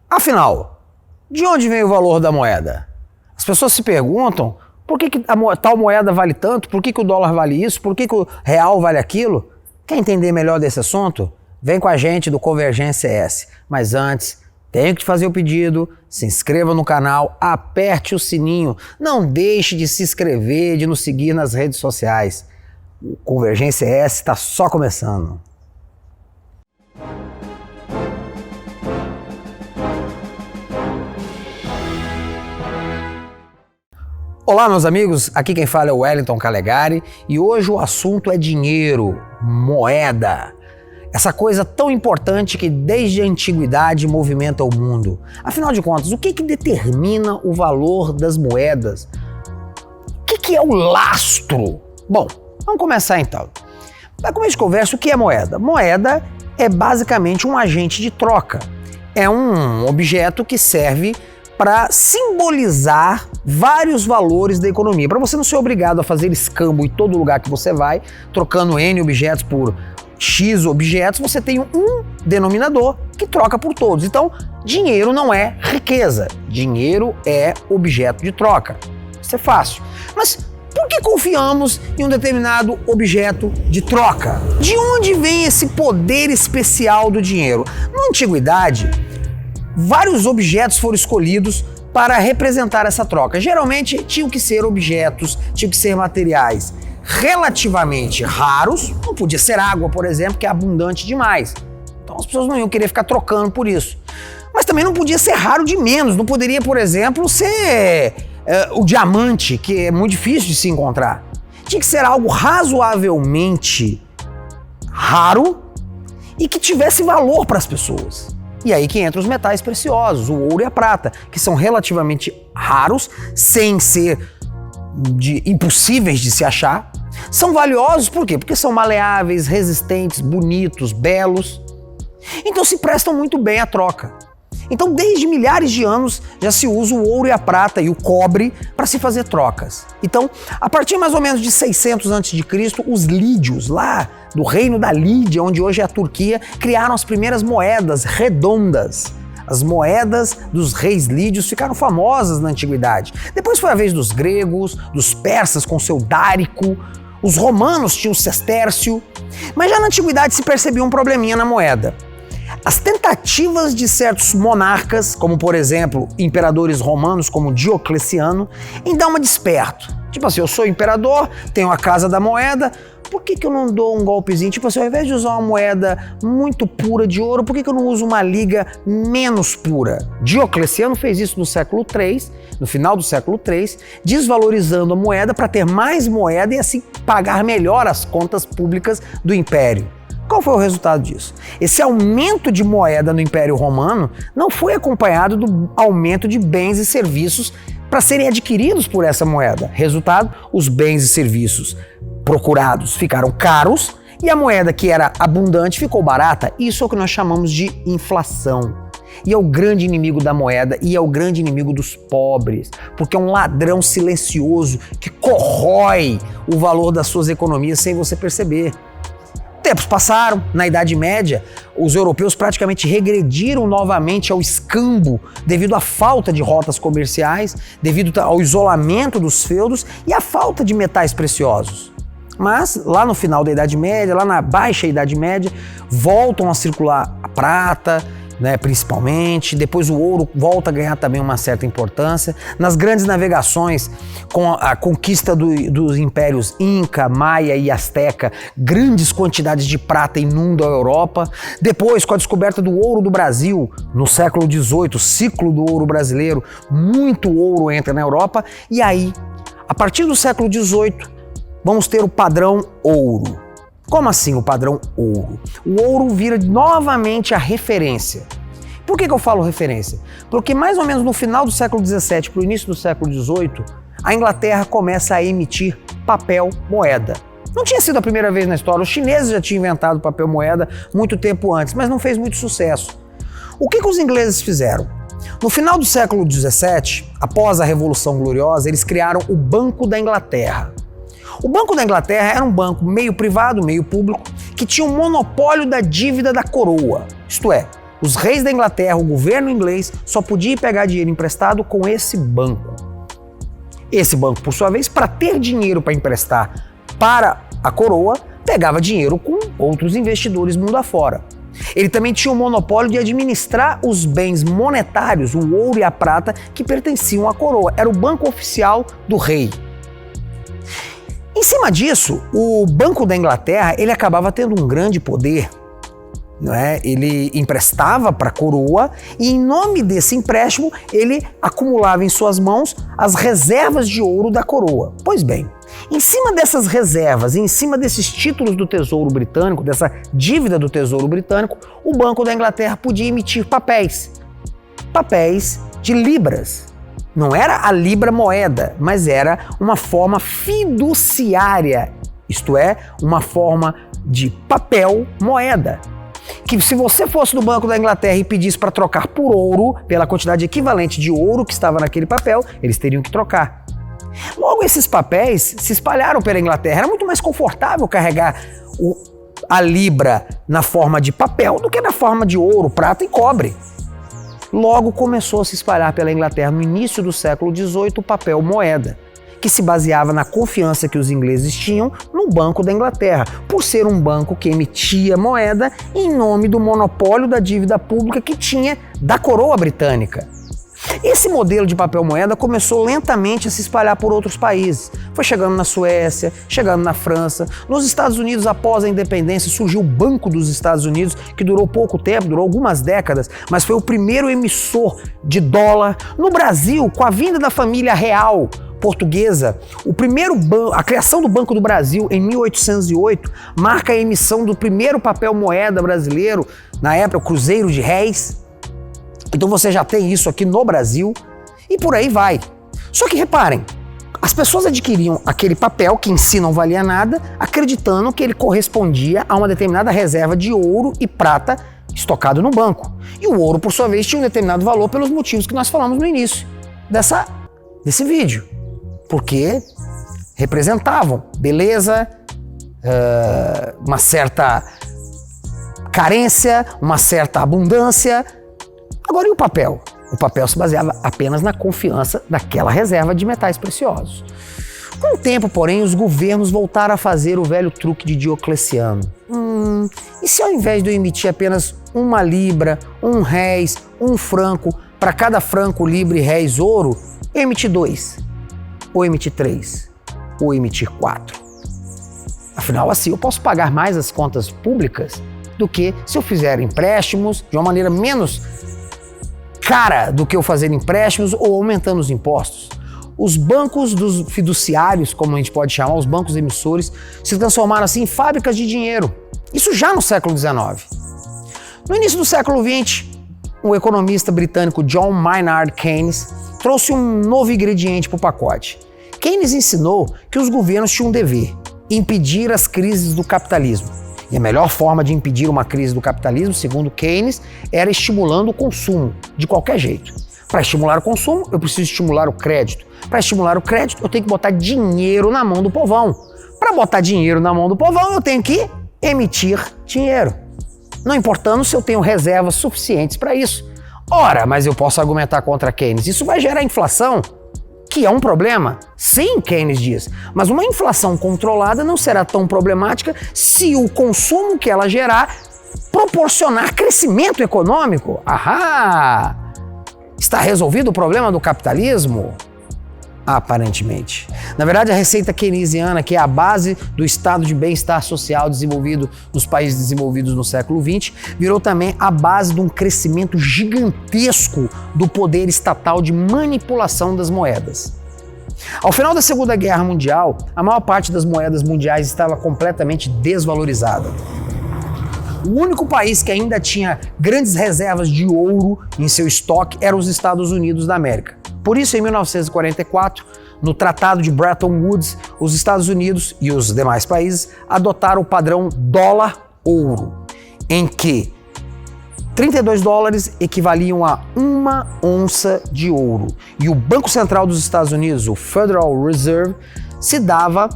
Afinal, de onde vem o valor da moeda? As pessoas se perguntam por que tal moeda vale tanto, por que o dólar vale isso, por que o real vale aquilo? Quer entender melhor desse assunto? Vem com a gente do Convergência ES. Mas antes, tenho que te fazer o pedido, se inscreva no canal, aperte o sininho, não deixe de se inscrever, de nos seguir nas redes sociais. O Convergência ES está só começando. Olá, meus amigos, aqui quem fala é o Wellington Calegari e hoje o assunto é dinheiro, moeda. Essa coisa tão importante que desde a antiguidade movimenta o mundo. Afinal de contas, o que determina o valor das moedas? O que é o lastro? Bom, vamos começar então. Para começo de conversa, o que é moeda? Moeda é basicamente um agente de troca. É um objeto que serve para simbolizar vários valores da economia, para você não ser obrigado a fazer escambo em todo lugar que você vai, trocando N objetos por X objetos, você tem um denominador que troca por todos. Então, dinheiro não é riqueza, dinheiro é objeto de troca. Isso é fácil. Mas por que confiamos em um determinado objeto de troca? De onde vem esse poder especial do dinheiro? Na antiguidade, vários objetos foram escolhidos para representar essa troca. Geralmente tinham que ser objetos, tinham que ser materiais relativamente raros, não podia ser água, por exemplo, que é abundante demais. Então as pessoas não iam querer ficar trocando por isso. Mas também não podia ser raro de menos, não poderia, por exemplo, ser o diamante, que é muito difícil de se encontrar. Tinha que ser algo razoavelmente raro e que tivesse valor para as pessoas. E aí que entram os metais preciosos, o ouro e a prata, que são relativamente raros, sem ser impossíveis de se achar. São valiosos por quê? Porque são maleáveis, resistentes, bonitos, belos. Então se prestam muito bem à troca. Então desde milhares de anos já se usa o ouro e a prata e o cobre para se fazer trocas. Então, a partir mais ou menos de 600 a.C., os lídios, lá do reino da Lídia, onde hoje é a Turquia, criaram as primeiras moedas redondas. As moedas dos reis lídios ficaram famosas na antiguidade. Depois foi a vez dos gregos, dos persas com seu dárico, os romanos tinham o sestércio, mas já na antiguidade se percebia um probleminha na moeda. As tentativas de certos monarcas, como por exemplo imperadores romanos como Diocleciano, em dar uma desperto. Tipo assim, eu sou imperador, tenho a casa da moeda, por que eu não dou um golpezinho? Tipo assim, ao invés de usar uma moeda muito pura de ouro, por que eu não uso uma liga menos pura? Diocleciano fez isso no século III, no final do século III, desvalorizando a moeda para ter mais moeda e assim pagar melhor as contas públicas do império. Qual foi o resultado disso? Esse aumento de moeda no Império Romano não foi acompanhado do aumento de bens e serviços para serem adquiridos por essa moeda. Resultado, os bens e serviços procurados ficaram caros e a moeda que era abundante ficou barata. Isso é o que nós chamamos de inflação. E é o grande inimigo da moeda e é o grande inimigo dos pobres, porque é um ladrão silencioso que corrói o valor das suas economias sem você perceber. Tempos passaram, na Idade Média, os europeus praticamente regrediram novamente ao escambo devido à falta de rotas comerciais, devido ao isolamento dos feudos e à falta de metais preciosos. Mas lá no final da Idade Média, lá na Baixa Idade Média, voltam a circular a prata, principalmente, depois o ouro volta a ganhar também uma certa importância. Nas grandes navegações, com a conquista dos impérios Inca, Maia e Azteca, grandes quantidades de prata inundam a Europa. Depois, com a descoberta do ouro do Brasil, no século XVIII, ciclo do ouro brasileiro, muito ouro entra na Europa. E aí, a partir do século XVIII, vamos ter o padrão ouro. Como assim o padrão ouro? O ouro vira novamente a referência. Por que eu falo referência? Porque mais ou menos no final do século XVII para o início do século XVIII, a Inglaterra começa a emitir papel moeda. Não tinha sido a primeira vez na história, os chineses já tinham inventado papel moeda muito tempo antes, mas não fez muito sucesso. O que os ingleses fizeram? No final do século XVII, após a Revolução Gloriosa, eles criaram o Banco da Inglaterra. O Banco da Inglaterra era um banco meio privado, meio público, que tinha um monopólio da dívida da coroa. Isto é, Os reis da Inglaterra, o governo inglês, só podia pegar dinheiro emprestado com esse banco. Esse banco, por sua vez, para ter dinheiro para emprestar para a coroa, pegava dinheiro com outros investidores mundo afora. Ele também tinha o monopólio de administrar os bens monetários, o ouro e a prata, que pertenciam à coroa. Era o banco oficial do rei. Em cima disso, o Banco da Inglaterra ele acabava tendo um grande poder. Não é? Ele emprestava para a coroa e, em nome desse empréstimo, ele acumulava em suas mãos as reservas de ouro da coroa. Pois bem, em cima dessas reservas e em cima desses títulos do Tesouro Britânico, dessa dívida do Tesouro Britânico, o Banco da Inglaterra podia emitir papéis de libras. Não era a libra moeda, mas era uma forma fiduciária, isto é, uma forma de papel moeda. Que se você fosse do Banco da Inglaterra e pedisse para trocar por ouro, pela quantidade equivalente de ouro que estava naquele papel, eles teriam que trocar. Logo, esses papéis se espalharam pela Inglaterra. Era muito mais confortável carregar a libra na forma de papel do que na forma de ouro, prata e cobre. Logo começou a se espalhar pela Inglaterra, no início do século XVIII, o papel moeda, que se baseava na confiança que os ingleses tinham no Banco da Inglaterra, por ser um banco que emitia moeda em nome do monopólio da dívida pública que tinha da coroa britânica. Esse modelo de papel moeda começou lentamente a se espalhar por outros países. Foi chegando na Suécia, chegando na França. Nos Estados Unidos, após a independência, surgiu o Banco dos Estados Unidos, que durou pouco tempo, durou algumas décadas, mas foi o primeiro emissor de dólar. No Brasil, com a vinda da família real portuguesa, a criação do Banco do Brasil em 1808 marca a emissão do primeiro papel moeda brasileiro, na época o Cruzeiro de Réis. Então você já tem isso aqui no Brasil e por aí vai. Só que reparem, as pessoas adquiriam aquele papel que em si não valia nada, acreditando que ele correspondia a uma determinada reserva de ouro e prata estocado no banco. E o ouro, por sua vez, tinha um determinado valor pelos motivos que nós falamos no início desse vídeo. Porque representavam beleza, uma certa carência, uma certa abundância. Agora, e o papel? O papel se baseava apenas na confiança daquela reserva de metais preciosos. Com o tempo, porém, os governos voltaram a fazer o velho truque de Diocleciano. E se ao invés de eu emitir apenas uma libra, um réis, um franco, para cada franco, libra e réis ouro, eu emitir 2, ou emitir 3, ou emitir 4? Afinal, assim, eu posso pagar mais as contas públicas do que se eu fizer empréstimos de uma maneira menos cara do que eu fazer empréstimos ou aumentando os impostos. Os bancos dos fiduciários, como a gente pode chamar, os bancos emissores, se transformaram assim em fábricas de dinheiro. Isso já no século XIX. No início do século XX, o economista britânico John Maynard Keynes trouxe um novo ingrediente para o pacote. Keynes ensinou que os governos tinham um dever: impedir as crises do capitalismo. E a melhor forma de impedir uma crise do capitalismo, segundo Keynes, era estimulando o consumo, de qualquer jeito. Para estimular o consumo, eu preciso estimular o crédito. Para estimular o crédito, eu tenho que botar dinheiro na mão do povão. Para botar dinheiro na mão do povão, eu tenho que emitir dinheiro. Não importando se eu tenho reservas suficientes para isso. Ora, mas eu posso argumentar contra Keynes. Isso vai gerar inflação, que é um problema. Sim, Keynes diz, mas uma inflação controlada não será tão problemática se o consumo que ela gerar proporcionar crescimento econômico. Ahá! Está resolvido o problema do capitalismo? Aparentemente. Na verdade, a receita keynesiana, que é a base do estado de bem-estar social desenvolvido nos países desenvolvidos no século XX, virou também a base de um crescimento gigantesco do poder estatal de manipulação das moedas. Ao final da Segunda Guerra Mundial, a maior parte das moedas mundiais estava completamente desvalorizada. O único país que ainda tinha grandes reservas de ouro em seu estoque era os Estados Unidos da América. Por isso, em 1944, no Tratado de Bretton Woods, os Estados Unidos e os demais países adotaram o padrão dólar-ouro, em que 32 dólares equivaliam a 1 onça de ouro. E o Banco Central dos Estados Unidos, o Federal Reserve, se dava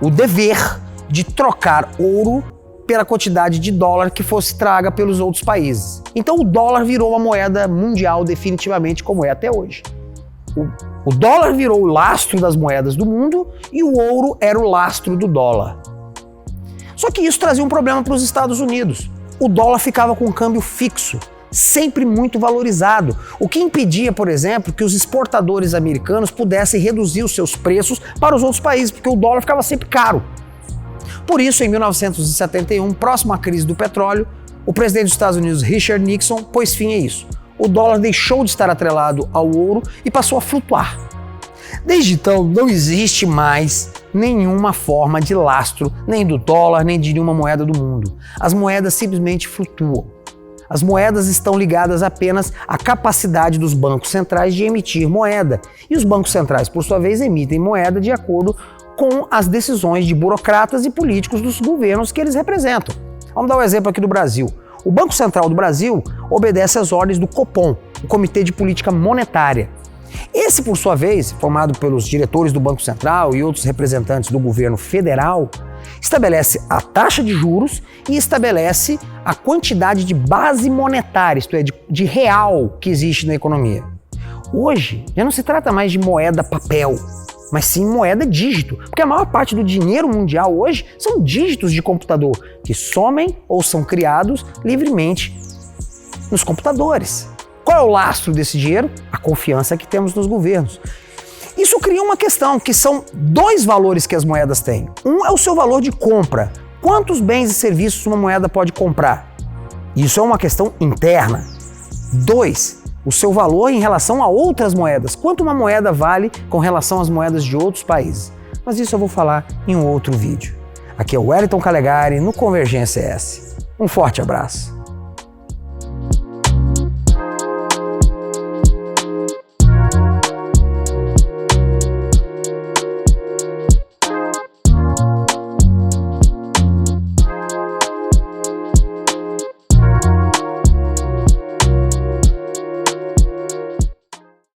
o dever de trocar ouro pela quantidade de dólar que fosse traga pelos outros países. Então o dólar virou uma moeda mundial definitivamente como é até hoje. O dólar virou o lastro das moedas do mundo e o ouro era o lastro do dólar. Só que isso trazia um problema para os Estados Unidos. O dólar ficava com um câmbio fixo, sempre muito valorizado, o que impedia, por exemplo, que os exportadores americanos pudessem reduzir os seus preços para os outros países, porque o dólar ficava sempre caro. Por isso, em 1971, próximo à crise do petróleo, o presidente dos Estados Unidos, Richard Nixon, pôs fim a isso. O dólar deixou de estar atrelado ao ouro e passou a flutuar. Desde então, não existe mais nenhuma forma de lastro, nem do dólar, nem de nenhuma moeda do mundo. As moedas simplesmente flutuam. As moedas estão ligadas apenas à capacidade dos bancos centrais de emitir moeda. E os bancos centrais, por sua vez, emitem moeda de acordo com as decisões de burocratas e políticos dos governos que eles representam. Vamos dar um exemplo aqui do Brasil. O Banco Central do Brasil obedece às ordens do Copom, o Comitê de Política Monetária. Esse, por sua vez, formado pelos diretores do Banco Central e outros representantes do governo federal, estabelece a taxa de juros e estabelece a quantidade de base monetária, isto é, de real que existe na economia. Hoje, já não se trata mais de moeda papel, mas sim moeda dígito, porque a maior parte do dinheiro mundial hoje são dígitos de computador que somem ou são criados livremente nos computadores. Qual é o lastro desse dinheiro? A confiança que temos nos governos. Isso cria uma questão, que são dois valores que as moedas têm. Um é o seu valor de compra. Quantos bens e serviços uma moeda pode comprar? Isso é uma questão interna. 2, o seu valor em relação a outras moedas. Quanto uma moeda vale com relação às moedas de outros países? Mas isso eu vou falar em um outro vídeo. Aqui é o Wellington Calegari no Convergência S. Um forte abraço.